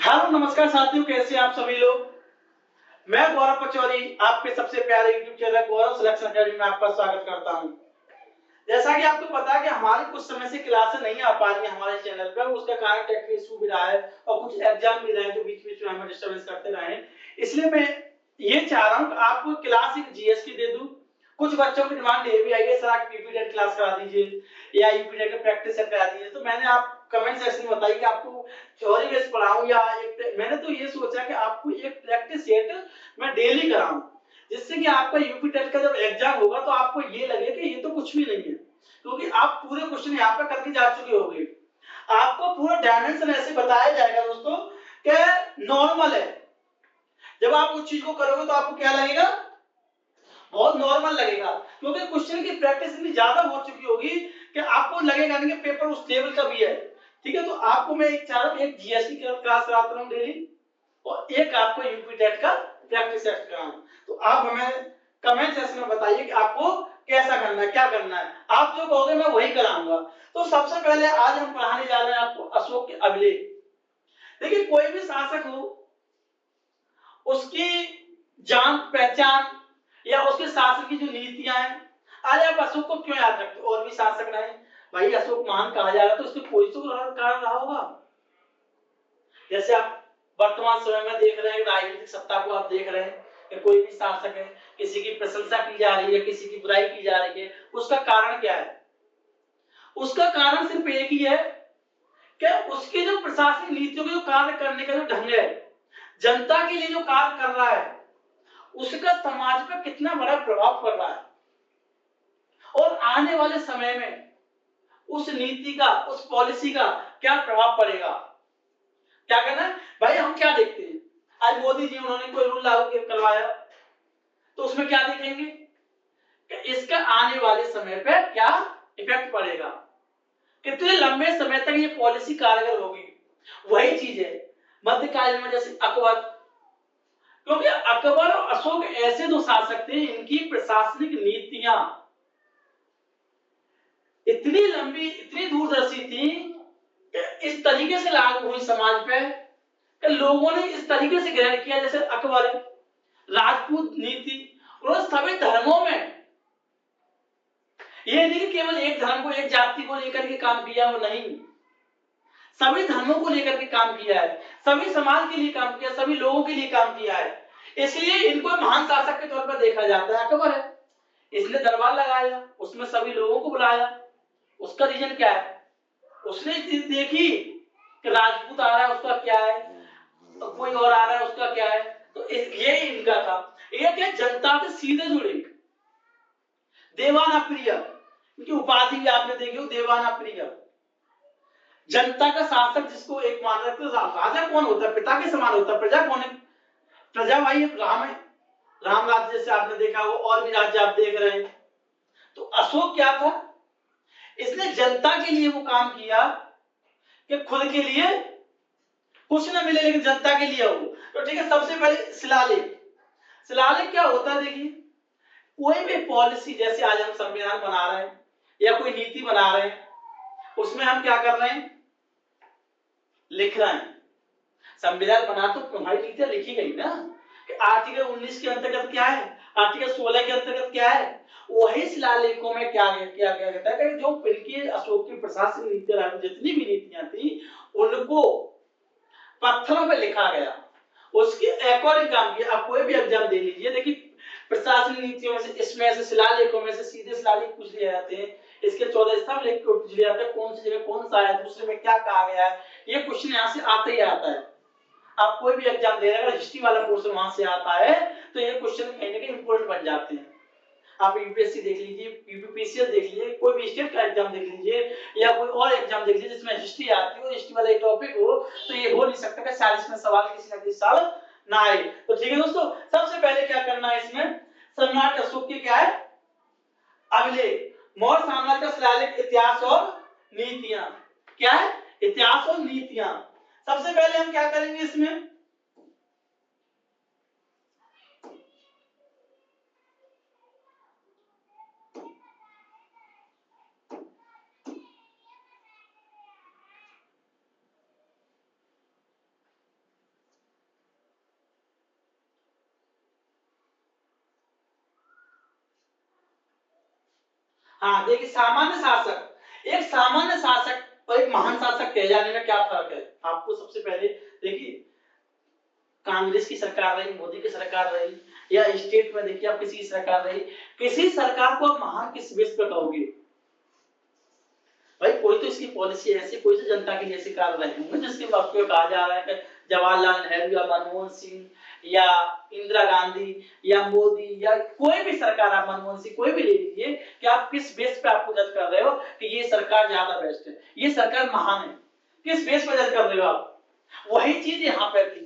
Hello नमस्कार साथियों, कैसे हैं आप सभी लोग। मैं गौरव पचौरी आपके सबसे प्यारे यूट्यूब चैनल गौरव सिलेक्शन अकेडमी में आपका स्वागत करता हूं। जैसा कि आपको पता है कि हमारी कुछ समय से क्लासें नहीं आ पा रही हैं हमारे चैनल पर, उसका कारण टेक्निकल इशू भी रहा है और कुछ एग्जाम भी रहे हैं जो बीच-बीच में हमें डिस्टर्बेंस करते रहे हैं। इसलिए मैं ये चाह रहा हूं कि आपको क्लास एक जीएस की दे दूं। कुछ बच्चों की डिमांड ये भी आई है, सर आप पीपीटेट क्लास करा दीजिए या यूपीटेट का प्रैक्टिस सेट करा दीजिए। तो मैंने आप कमेंट सेक्शन में बताइए कि आपको थ्योरी बेस्ड पढ़ाऊं या एक मैंने तो ये सोचा कि आपको एक प्रैक्टिस सेट मैं डेली कराऊं, जिससे कि आपका यूपीटेट का जब एग्जाम होगा तो आपको ये लगे कि ये तो कुछ भी नहीं है, क्योंकि आप पूरे क्वेश्चन यहाँ पे करके जा चुके होंगे। आपको पूरा डायमेंशन ऐसे बताया जाएगा दोस्तों कि नॉर्मल है। जब आप उस चीज को करोगे तो आपको क्या लगेगा, बहुत नॉर्मल लगेगा, क्योंकि क्वेश्चन की प्रैक्टिस इतनी ज्यादा हो चुकी होगी कि आपको लगेगा नहीं कि पेपर उस लेवल का भी है। ठीक है, तो आपको मैं एक चाह रहा हूं, एक जीएसटी की क्लास कराता हूं डेली और एक आपको यूपीटेट का प्रैक्टिस टेस्ट कराऊं। तो आप हमें कमेंट सेक्शन में बताइए कि आपको कैसा करना है, क्या करना है। आप जो कहोगे मैं वही कराऊंगा। तो सबसे पहले आज हम पढ़ाने जा रहे हैं आपको अशोक के अभिलेख। देखिए, कोई भी शासक हो, उसकी जान पहचान या उसके शासन की जो नीतियां हैं, आज आप अशोक को क्यों याद रखते हो। और भी शासक रहे भाई, अशोक महान कहा जा रहा है तो इसके कोई तो कारण रहा होगा। जैसे आप वर्तमान समय में देख रहे हैं, राजनीतिक सत्ता को आप देख रहे हैं कि कोई भी शासक है, किसी की प्रशंसा की जा रही है, किसी की बुराई की जा रही है, उसका कारण क्या है। उसका कारण सिर्फ एक ही है कि उसकी जो प्रशासनिक नीतियों के जो कार्य करने का जो ढंग है, जनता के लिए जो कार्य कर रहा है, उसका समाज पर कितना बड़ा प्रभाव पड़ रहा है और आने वाले समय में उस नीति का, उस पॉलिसी का क्या प्रभाव पड़ेगा। क्या करना है भाई, हम क्या देखते हैं, आज मोदी जी उन्होंने कोई रूल लागू करवाया तो उसमें क्या देखेंगे कि इसका आने वाले समय पे क्या इफेक्ट पड़ेगा, कितने लंबे समय तक ये पॉलिसी कारगर होगी। वही चीज है मध्यकालीन में, जैसे अकबर, क्योंकि अकबर और अशोक ऐसे दो शासक थे, इनकी प्रशासनिक नीतियां इतनी लंबी, इतनी दूरदर्शी थी कि इस तरीके से लागू हुई समाज पे कि लोगों ने इस तरीके से ग्रहण किया। जैसे अकबर राजपूत नीति, उन्होंने सभी धर्मों में, ये नहीं कि केवल एक धर्म को, एक जाति को लेकर के काम किया, वो नहीं, सभी धर्मों को लेकर के काम किया है, सभी समाज के लिए काम किया, सभी लोगों के लिए काम किया है। इसलिए इनको महान शासक के तौर पर देखा जाता है। अकबर है, इसने दरबार लगाया, उसमें सभी लोगों को बुलाया। उसका रीजन क्या है, उसने चीज देखी कि राजपूत आ रहा है उसका क्या है, तो कोई और आ रहा है उसका क्या है। तो ये इनका था, एक है जनता से सीधे जुड़े, देवाना प्रिय, इनकी उपाधि भी आपने देखी हो, देवाना प्रिय, जनता का शासक जिसको एक मान रहे थे। राजा कौन होता है, पिता के समान होता है। प्रजा कौन है, प्रजा भाई राम है, राम राज्य जैसे आपने देखा हो, और भी राज्य आप देख रहे हैं। तो अशोक क्या था, इसने जनता के लिए वो काम किया कि खुद के लिए कुछ ना मिले लेकिन जनता के लिए हो। तो ठीक है, सबसे पहले शिलालेख। शिलालेख क्या होता है, देखिए कोई भी पॉलिसी, जैसे आज हम संविधान बना रहे हैं या कोई नीति बना रहे हैं, उसमें हम क्या कर रहे हैं, लिख रहे हैं। संविधान बना तो तुम्हारी नीतियां लिखी गई ना, कि आर्टिकल 19 के अंतर्गत क्या है, आर्टिकल 16 के अंतर्गत क्या है। वही शिलालेखों में क्या क्या कहता है कि जो इनकी अशोक की प्रशासनिक नीतियां, जितनी भी नीतियां थी, उनको पत्थरों पे लिखा गया, उसके अकॉर्डिंग काम किया। आप कोई भी एग्जाम दे लीजिए, देखिए प्रशासनिक नीतियों में से, इसमें से शिलालेखों में से सीधे शिलालेख पूछ लिए जाते हैं। इसके 14 स्तंभ लिख के पूछ लिया जाता है, कौन सी जगह कौन सा है, दूसरे में क्या कहा गया है। ये क्वेश्चन यहाँ से आता ही आता है। आप कोई भी एग्जाम दे रहे हैं, अगर हिस्ट्री वाला पोर्शन वहां से आता है तो ये क्वेश्चन कहीं ना कहीं इंपोर्टेंट बन जाते हैं। आप यूपीएससी देख लीजिए, यूपीपीसीएस देख लीजिए, कोई भी स्टेट का एग्जाम देख लीजिए या कोई और एग्जाम देख लीजिए जिसमें हिस्ट्री आती हो, हिस्ट्री वाला टॉपिक हो, तो ये हो नहीं सकता कि 40 में सवाल किसी ना किसी साल ना आए। तो ठीक है दोस्तों, सबसे पहले क्या करना है, इसमें सम्राट अशोक की क्या है, अभिलेख, मौर्य साम्राज्य का शिलालेख, इतिहास और नीतियां। क्या है, इतिहास और नीतियां। सबसे पहले हम क्या करेंगे, इसमें हाँ देखिए, सामान्य शासक, एक सामान्य शासक और एक महान शासक कहे जाने में क्या फर्क है? आपको सबसे पहले देखिए, कांग्रेस की सरकार रही, मोदी की सरकार रही, या स्टेट में देखिए आप किसी की सरकार रही, किसी सरकार को आप महान किस बेस पर कहोगे? भाई कोई तो इसकी पॉलिसी ऐसी, कोई तो जनता के लिए ऐसे कार्य रहे होंगे जिसके वक्त में कहा जा रहा है कि जवाहरलाल नेहरू या मनमोहन सिंह या इंदिरा गांधी या मोदी या कोई भी सरकार, आप मनमोहन सिंह कोई भी ले लीजिए, कि आप किस बेस पे आपको जज कर रहे हो कि ये सरकार ज्यादा बेस्ट है, ये सरकार महान है, किस बेस पर जज कर रहे हो आप? वही चीज यहाँ पे थी।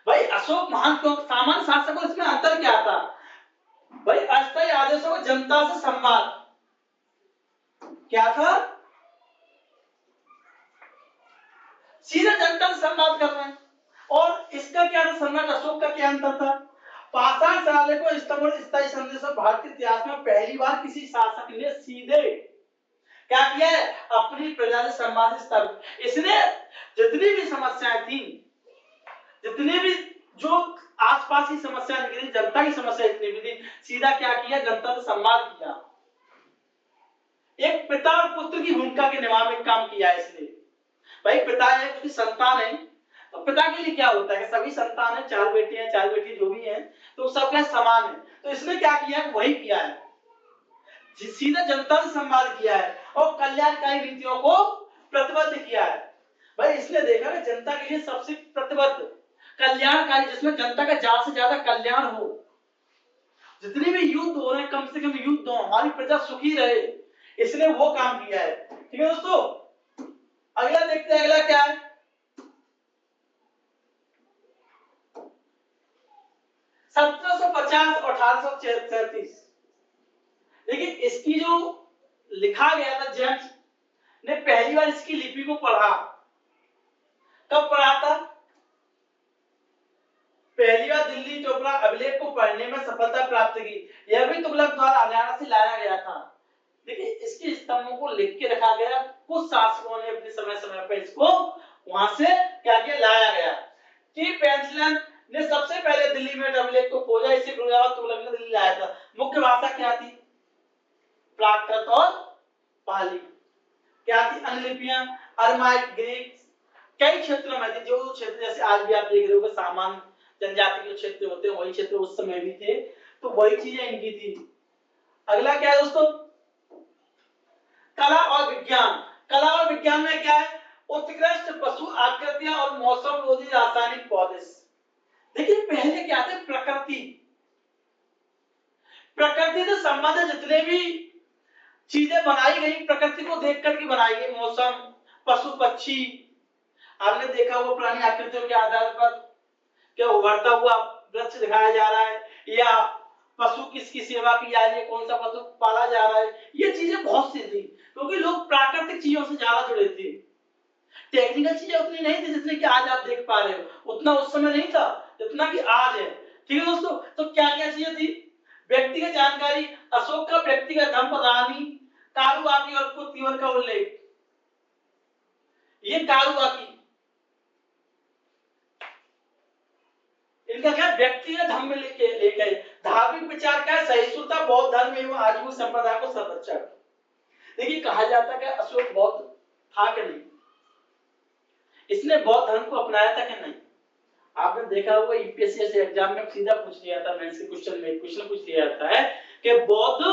भाई अशोक महान क्यों? सामान्य शासक, इसमें अंतर क्या था? भाई अस्थायी आदेशों को जनता से संवाद, क्या था? सीधा जनता से संवाद कर रहे हैं। और इसका क्या था? सम्राट अशोक का क्या अंतर था? पाषाण साले को स्तंभ स्थायी संदेश, भारतीय इतिहास में पहली बार किसी शासक ने सीधे क्या किया है? अपनी प्रजा से संवाद स्थापित। इसने जितनी भी समस्याएं थी, जितने भी जो आसपास की समस्या निकली, जनता की समस्या इतनी भी थी, सीधा क्या किया? जनता से संवाद किया। एक पिता और पुत्र की भूमिका के निभा में काम किया है इसने। भाई पिता है, उसकी संतान है, तो पिता के लिए क्या होता है कि सभी संतान है, 4 बेटे हैं, 4 बेटी जो भी हैं, तो सब क्या समान है। तो इसने क्या किया? वही किया है, सीधा जनता से संवाद किया है और कल्याणकारी नीतियों को प्रतिबद्ध किया है। भाई इसने देखा कि जनता के लिए सबसे प्रतिबद्ध कल्याणकारी, जिसमें जनता का ज्यादा से ज्यादा कल्याण हो, जितने भी युद्ध हो रहे हैं कम से कम युद्ध हो, हमारी प्रजा सुखी रहे, इसने वो काम किया है। ठीक है दोस्तों, अगला देखते हैं, अगला क्या है? 1750 और 1837। देखिए इसकी जो लिखा गया था, जेम्स ने पहली बार इसकी लिपि को पढ़ा। कब पढ़ा था? पहली बार दिल्ली चोपड़ा अभिलेख को पढ़ने में सफलता प्राप्त की। यह भी तुगलक द्वारा हरियाणा से लाया गया था। देखिए इसके स्तंभों को लिख के रखा गया, कुछ शासकों ने अपने समय समय पर इसको वहां से क्या किया? लाया गया। टी पेंसिलन ने सबसे पहले दिल्ली में अभिलेख को खोजा, इसे तुगलक ने दिल्ली लाया था। मुख्य भाषा क्या थी? प्राकृत और पाली। क्या थी? अन्य लिपियां अरमाइक, ग्रीक, कई क्षेत्रों में थी। जो क्षेत्र जैसे आज भी आप देख रहे हो सामान्य जनजाति के क्षेत्र होते हैं, वही क्षेत्र उस समय भी थे, तो वही चीजें इनकी थी। अगला क्या है दोस्तों? कला और विज्ञान। कला और विज्ञान में क्या है? उत्कृष्ट पशु आकृतियां और मौसम रोधी रासायनिक पौधे। देखिए पहले क्या थे? प्रकृति, प्रकृति से संबंधित जितने भी चीजें बनाई गई, प्रकृति को देख करके बनाई गई। मौसम, पशु पक्षी, आपने देखा हुआ पुरानी आकृतियों के आधार पर क्या उभरता हुआ वृक्ष दिखाया जा रहा है, या पशु किसकी सेवा की जा रही है, कौन सा पशु पाला जा रहा है। ये चीजें बहुत सी थी, क्योंकि लोग प्राकृतिक चीजों से ज्यादा जुड़े थे। टेक्निकल चीजें उतनी नहीं थी जितनी कि आज आप देख पा रहे हो, उतना उस समय नहीं था जितना कि आज है। ठीक है दोस्तों, तो क्या क्या चीजें थी? व्यक्तिगत जानकारी, अशोक का व्यक्तिगत धर्म, रानी कारुबाकी और कुतिवर का उल्लेख। ये कारुबाकी, इनका क्या? व्यक्तिगत धर्म में लेके धार्मिक विचार क्या है? सहिष्णुता, बौद्ध धर्म एवं आजीवन संप्रदाय को संरक्षण। देखिए कहा जाता है कि अशोक बौद्ध था कि नहीं, इसने बौद्ध धर्म को अपनाया था कि नहीं? आपने देखा होगा यूपीएससी एग्जाम में सीधा पूछ लिया था, मेंस के क्वेश्चन में क्वेश्चन पूछ लिया जाता है कि बौद्ध,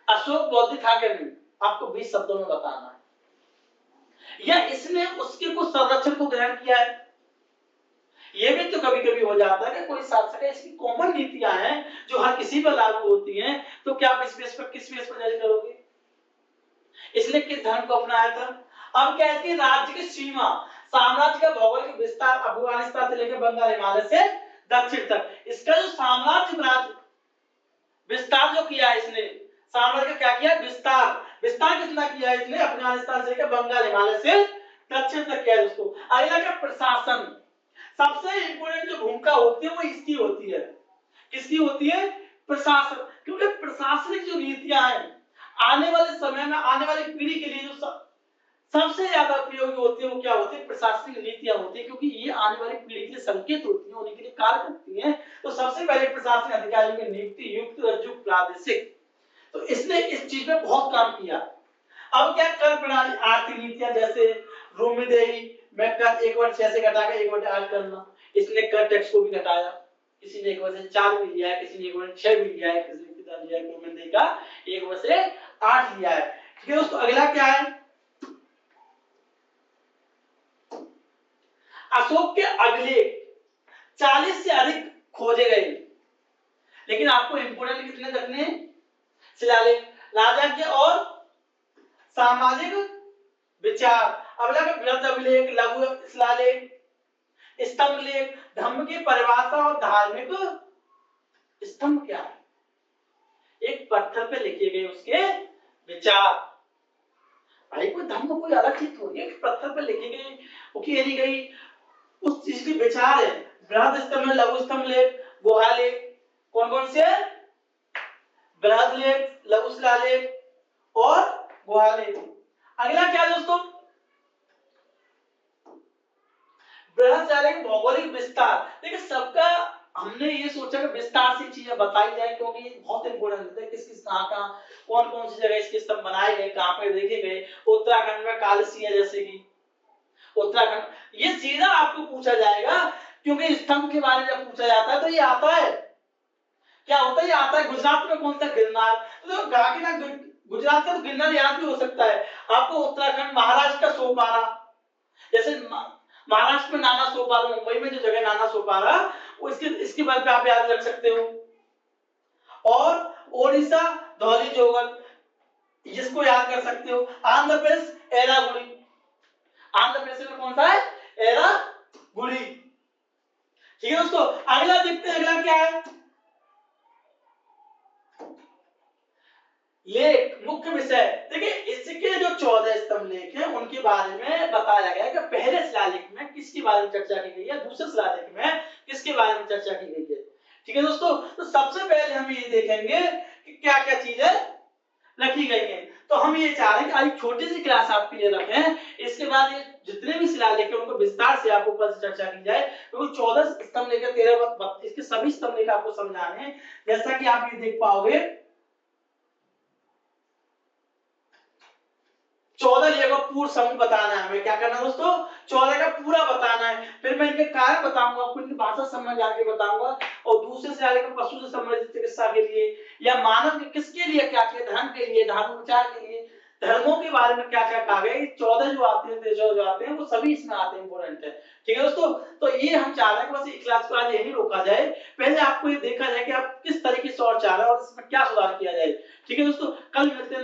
अशोक बौद्ध था कि नहीं? आपको 20 शब्दों में बताना है। या इसने उसके कुछ संरक्षण को ग्रहण किया है? ये भी तो कभी कभी हो जाता है कि कोई शासक है, इसकी कॉमन नीतियां हैं जो हर किसी पर लागू होती हैं, तो क्या आप इस बेस पर किस बेस पर जज करोगे? इसने किस धर्म को अपनाया था? अब क्या है कि राज्य की सीमा, साम्राज्य का भौगोलिक विस्तार अफगानिस्तान से लेकर बंगाल हिमालय से दक्षिण तक, इसका जो साम्राज्य राज्य विस्तार जो किया है इसने, साम्राज्य का क्या किया? विस्तार। विस्तार कितना किया है इसने? अफगानिस्तान से लेकर बंगाल हिमालय से दक्षिण तक किया है दोस्तों। अगला क्या? प्रशासन। सबसे इंपोर्टेंट जो भूमिका होती है वो इसकी होती है। किसकी होती है? प्रशासन। क्योंकि प्रशासनिक जो नीतियां हैं आने वाले समय में, आने वाली पीढ़ी के लिए जो सबसे ज्यादा उपयोगी होती है वो क्या होती है? प्रशासनिक नीतियां होती है, क्योंकि ये आने वाली पीढ़ी के लिए संकेत होती है, उन्हीं के लिए कार्य करती हैं। तो सबसे पहले प्रशासनिक अधिकारी की नियुक्ति युक्त रज्जु प्रादेशिक, तो इसने इस चीज में बहुत काम किया। अब क्या कर प्रणाली आर्थिक नीतियां जैसे रोमिदेही में कर 1/6 से घटाकर 1/8 करना, इसने कर टैक्स को भी घटाया। किसी ने 1/4 भी लिया है, किसी ने 1/6 भी लिया है, किसी ने कितना लिया है, रोमिदेही का 1/8 लिया है। ठीक है दोस्तों, अगला क्या है, अशोक के अगले 40 से अधिक खोजे गए, लेकिन आपको इंपोर्टेंट कितने रखने हैं, शिलालेख, राजा के और सामाजिक विचार। अगला का बृहद अभिलेख, लघु शिलालेख, स्तंभ लेख, धम्म की परिभाषा और धार्मिक स्तंभ क्या है, एक पत्थर पे लिखे गए उसके विचार। भाई कोई धम्म कोई अलग चीज थोड़ी है, पत्थर पे लिखी गई उकेरी गई उस चीज की विचार है। बृहद स्तंभ, लघु स्तंभ लेख, गुहा लेख, कौन कौन से, बृहद लेख, लघु शिलालेख और गुहा लेख। अगला क्या है दोस्तों, बृहद शिलालेख भौगोलिक विस्तार। देखिए सबका हमने ये सोचा कि विस्तार से चीजें बताई जाए, क्योंकि ये बहुत इंपॉर्टेंट होता है, किस किस कहां कौन कौन सी जगह इसके स्तंभ बनाए गए, कहां पे देखे गए। उत्तराखंड में कालसी है, जैसे कि उत्तराखंड, ये सीधा आपको पूछा जाएगा, क्योंकि स्तंभ के बारे में जब पूछा जाता है तो ये आता है, क्या होता है, ये आता है गुजरात में कौन सा, गिरनार। तो बाकी ना गुजरात का तो गिरनार याद भी हो सकता है आपको। उत्तराखंड, महाराष्ट्र का सोपारा, जैसे महाराष्ट्र में नाना सोपारा, मुंबई में जो जगह नाना सोपारा, वो इसके बारे में आप याद रख सकते हो। और ओडिशा धौली जोगल, जिसको याद कर सकते हो। आंध्र प्रदेश एरागुड़ी, आंध्र प्रदेश में कौन सा है, एरागुड़ी। ठीक है दोस्तों, अगला देखते हैं, अगला क्या है, लेख, मुख्य विषय। देखिए इसके जो 14 स्तंभ लेख हैं उनके बारे में बताया गया है कि पहले शिलालेख में किसके बारे में चर्चा की गई है, दूसरे शिलालेख में किसके बारे में चर्चा की गई है। ठीक है दोस्तों, तो सबसे पहले हम ये देखेंगे कि क्या क्या चीजें रखी गई हैं। तो हम ये चाह रहे हैं कि आज छोटी सी क्लास आपके लिए रखें, इसके बाद ये जितने भी शिलालेख हैं उनको विस्तार से आपको कल से चर्चा की जाए, क्योंकि 14 स्तंभ लेकर 13 इसके सभी स्तंभ लेकर आपको समझाने हैं। जैसा कि आप ये देख पाओगे 14 लेख का पूर्ण समूह बताना है हमें, क्या करना है दोस्तों, 14 का पूरा बताना है। फिर मैं इनके कारण बताऊंगा, आपको इनकी भाषा समझ आके बताऊंगा। और दूसरे से आगे पशु से संबंधित चिकित्सा के लिए या मानव के किसके लिए क्या किया, धर्म के लिए, धर्म उपचार के लिए, धर्मों के बारे में क्या क्या कहा गया। 14 जो आते हैं, 13 जो आते हैं, वो सभी इसमें आते हैं, इंपॉर्टेंट है। ठीक है दोस्तों, तो ये हम चाह रहे हैं कि बस इस क्लास को आज यही रोका जाए, पहले आपको ये देखा जाए कि आप किस तरीके से और चाह रहे हैं और इसमें क्या सुधार किया जाए। ठीक है दोस्तों, कल मिलते हैं।